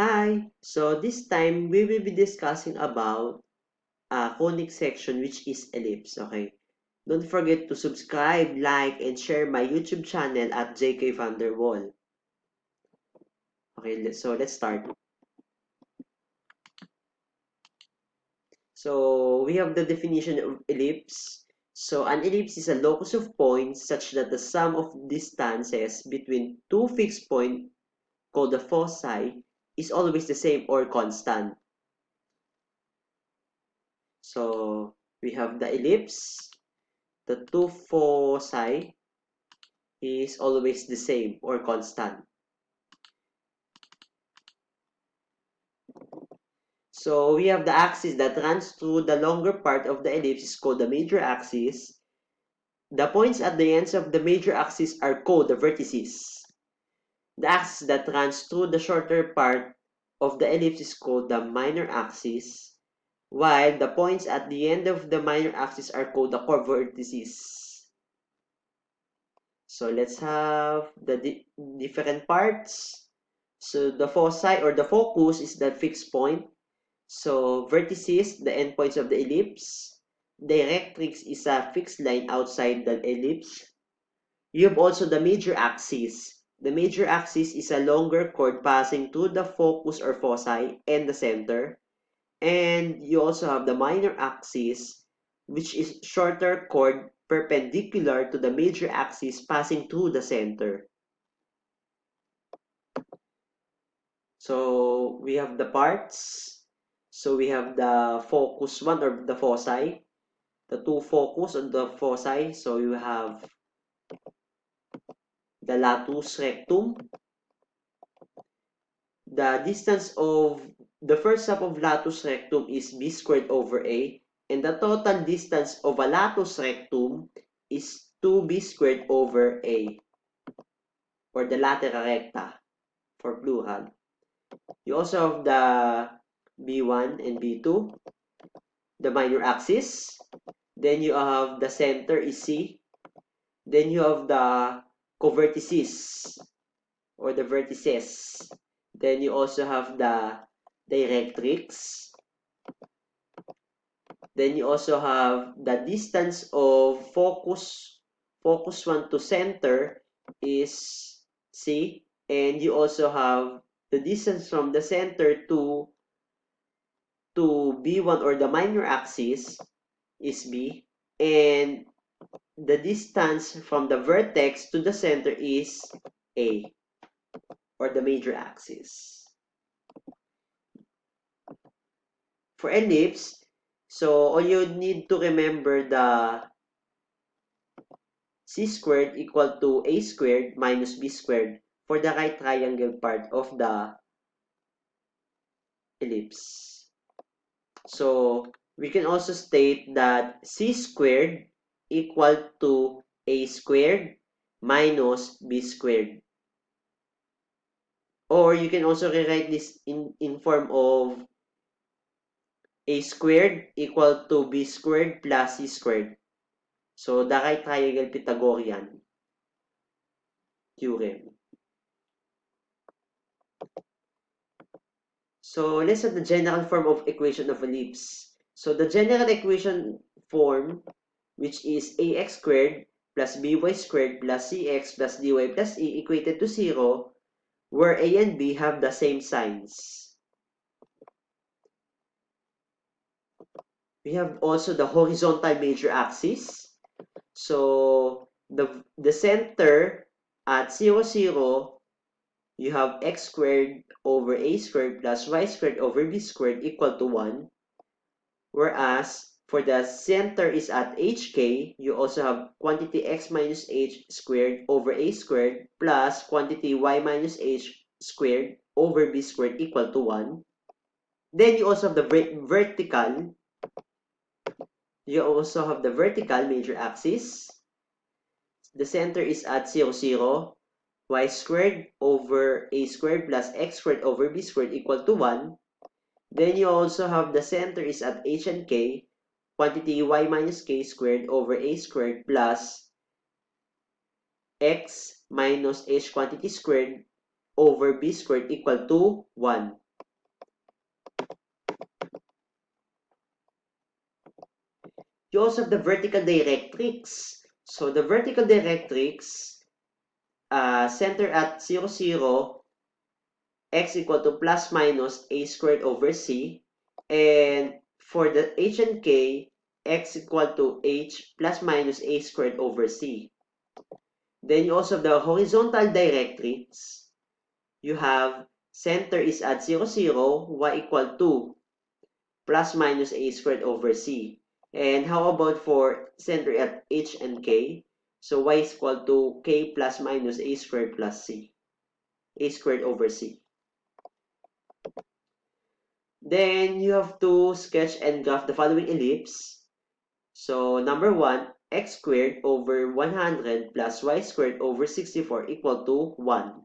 Hi! So this time, we will be discussing about a conic section which is ellipse, okay? Don't forget to subscribe, like, and share my YouTube channel at JK Vanderwall. Okay, so let's start. So we have the definition of ellipse. So an ellipse is a locus of points such that the sum of distances between two fixed points called the foci is always the same or constant. So we have the ellipse. The two foci is always the same or constant. So we have the axis that runs through the longer part of the ellipse is called the major axis. The points at the ends of the major axis are called the vertices. The axis that runs through the shorter part of the ellipse is called the minor axis, while the points at the end of the minor axis are called the covertices. So let's have the different parts. So the foci or the focus is the fixed point. So vertices, the endpoints of the ellipse. Directrix is a fixed line outside the ellipse. You have also the major axis. The major axis is a longer chord passing through the focus or foci and the center. And you also have the minor axis, which is shorter chord perpendicular to the major axis passing through the center. So we have the parts. So we have the focus one or the foci, the two focus on the foci. So you have the latus rectum. The distance of the first half of latus rectum is b squared over a, and the total distance of a latus rectum is 2b squared over a, or the latera recta for plural. You also have the b1 and b2, the minor axis. Then you have the center is C. Then you have the covertices or the vertices. Then you also have the directrix. Then you also have the distance of focus 1 to center is C. And you also have the distance from the center to B1 or the minor axis is B. And the distance from the vertex to the center is A, or the major axis. For ellipse, so all you need to remember the c squared equal to a squared minus b squared for the right triangle part of the ellipse. So we can also state that c squared equal to a squared minus b squared. Or you can also rewrite this in form of a squared equal to b squared plus c squared. So, the right triangle Pythagorean theorem. So, let's have the general form of equation of ellipse. So, the general equation form, which is ax squared plus by squared plus cx plus dy plus e equated to 0, where a and b have the same signs. We have also the horizontal major axis. So, the center at 0, 0, you have x squared over a squared plus y squared over b squared equal to 1. Whereas, for the center is at hk, you also have quantity x minus h squared over a squared plus quantity y minus h squared over b squared equal to 1. Then you also have the vertical. You also have the vertical major axis. The center is at 0, 0. Y squared over a squared plus x squared over b squared equal to 1. Then you also have the center is at h and k, quantity y minus k squared over a squared plus x minus h quantity squared over b squared equal to 1. You also have the vertical directrix. So the vertical directrix, center at 0, 0, x equal to plus minus a squared over c. And for the h and k, x equal to h plus minus a squared over c. Then you also have the horizontal directrix. You have center is at 0, 0, y equal to plus minus a squared over c. And how about for center at h and k? So y is equal to k plus minus a squared plus c. A squared over c. Then you have to sketch and graph the following ellipse. So number 1, x squared over 100 plus y squared over 64 equal to 1.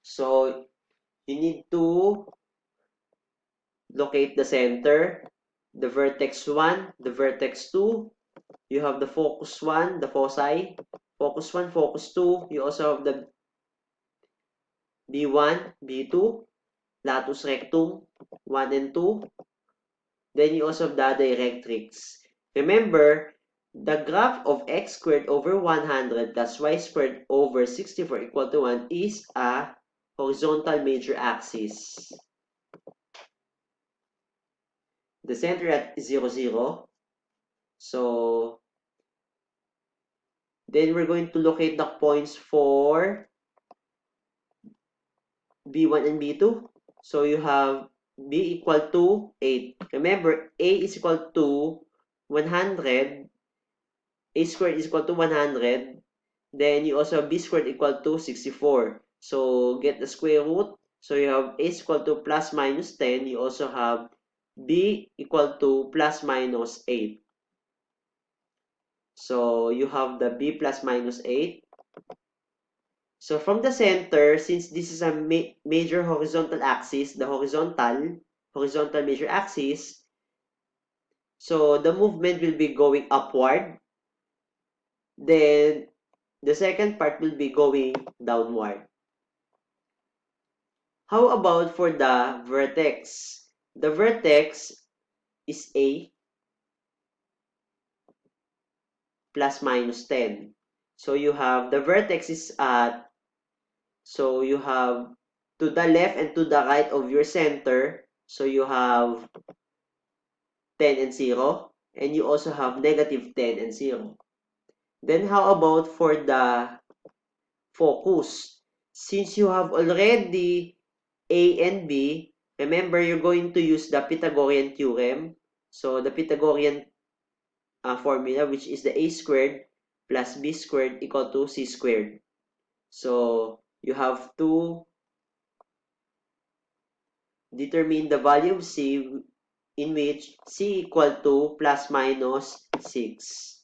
So you need to locate the center, the vertex 1, the vertex 2. You have the focus 1, the foci. Focus 1, focus 2. You also have the B1, B2, latus rectum 1 and 2. Then you also have the directrix. Remember, the graph of x squared over 100 plus y squared over 64 equal to 1 is a horizontal major axis. The center at 0, 0. So, then we're going to locate the points for B1 and B2. So, you have B equal to 8. Remember, A is equal to 100. A squared is equal to 100. Then you also have B squared equal to 64. So, get the square root. So, you have A is equal to plus minus 10. You also have B equal to plus minus 8. So, you have the B plus minus 8. So, from the center, since this is a major horizontal axis, the horizontal major axis, so the movement will be going upward. Then, the second part will be going downward. How about for the vertex? The vertex is A plus minus 10. So you have the vertex is at, so you have to the left and to the right of your center. So you have 10 and 0. And you also have negative 10 and 0. Then how about for the focus? Since you have already A and B, remember you're going to use the Pythagorean theorem. So the Pythagorean formula, which is the A squared plus B squared equal to C squared. So you have to determine the value of C in which C equal to plus minus 6.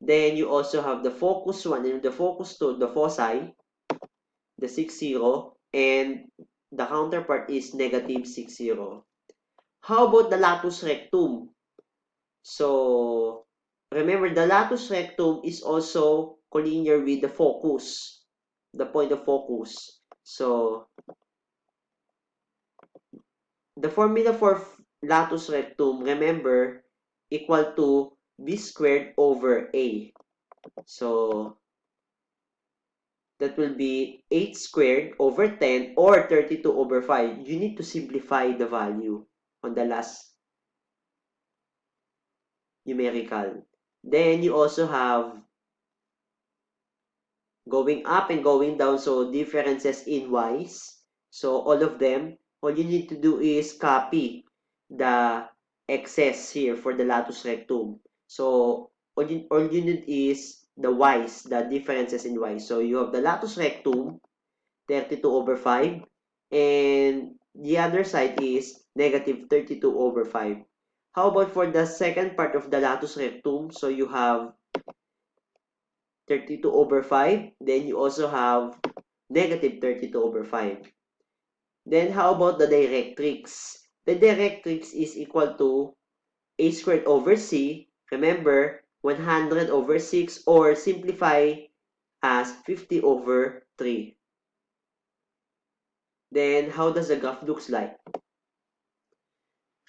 Then you also have the focus 1 and the focus 2, the foci, the 6, 0, and the counterpart is negative 6, 0. How about the latus rectum? So, remember, the latus rectum is also collinear with the focus, the point of focus. So, the formula for latus rectum, remember, equal to b squared over a. So, that will be 8 squared over 10 or 32 over 5. You need to simplify the value on the last numerical. Then you also have going up and going down, so differences in y's. So all of them, all you need to do is copy the excess here for the latus rectum. So all you need is the y's, the differences in y's. So you have the latus rectum, 32 over 5, and the other side is negative 32 over 5. How about for the second part of the latus rectum? So you have 32 over 5. Then you also have negative 32 over 5. Then how about the directrix? The directrix is equal to a squared over c. Remember, 100 over 6 or simplify as 50 over 3. Then how does the graph looks like?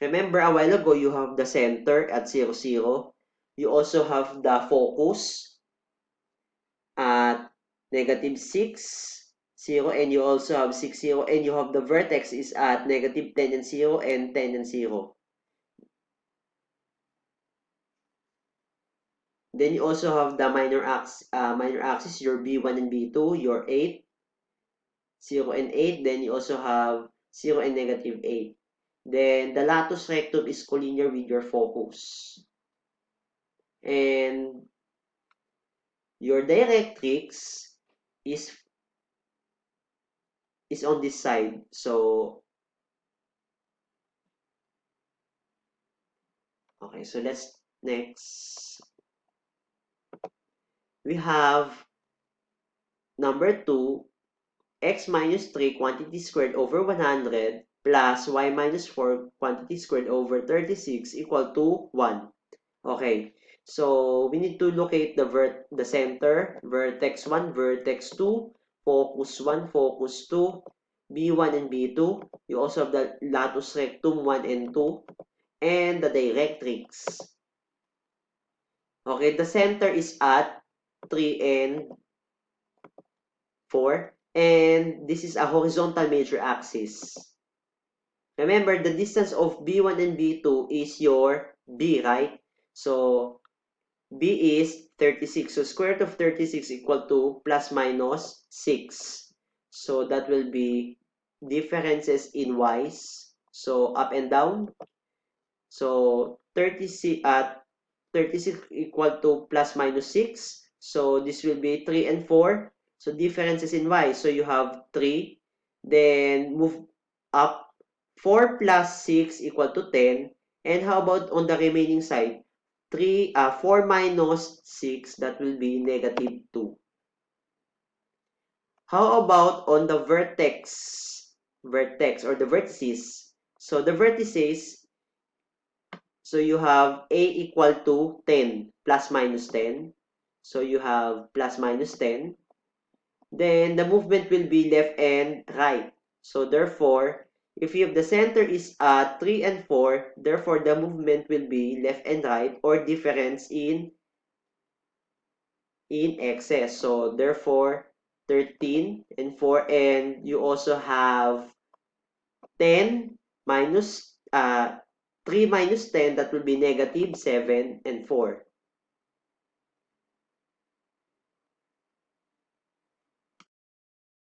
Remember a while ago, you have the center at 0, 0. You also have the focus at -6, 0, and you also have 6, 0, and you have the vertex is at -10 and 0 and 10 and 0. Then you also have the minor axis, your B1 and B2, your 8, 0 and 8. Then you also have 0 and -8. Then the latus rectum is collinear with your focus. And your directrix is on this side. So, okay, so let's next. We have number 2, x minus 3 quantity squared over 100 plus y minus 4 quantity squared over 36 equal to 1. Okay, so we need to locate the center, vertex 1, vertex 2, focus 1, focus 2, B1 and B2. You also have the latus rectum 1 and 2, and the directrix. Okay, the center is at 3 and 4, and this is a horizontal major axis. Remember, the distance of B1 and B2 is your B, right? So, B is 36. So, square root of 36 equal to plus minus 6. So, that will be differences in y's. So, up and down. So, 36 equal to plus minus 6. So, this will be 3 and 4. So, differences in y. So, you have 3. Then, move up. 4 plus 6 equal to 10. And how about on the remaining side? 4 minus 6, that will be -2. How about on the vertex or the vertices? So, the vertices, so you have A equal to 10 plus minus 10. So, you have plus minus 10. Then, the movement will be left and right. So, therefore, if you have the center is at 3 and 4, therefore, the movement will be left and right or difference in excess. So, therefore, 13 and 4. And you also have 10 minus 3 minus 10, that will be -7 and 4.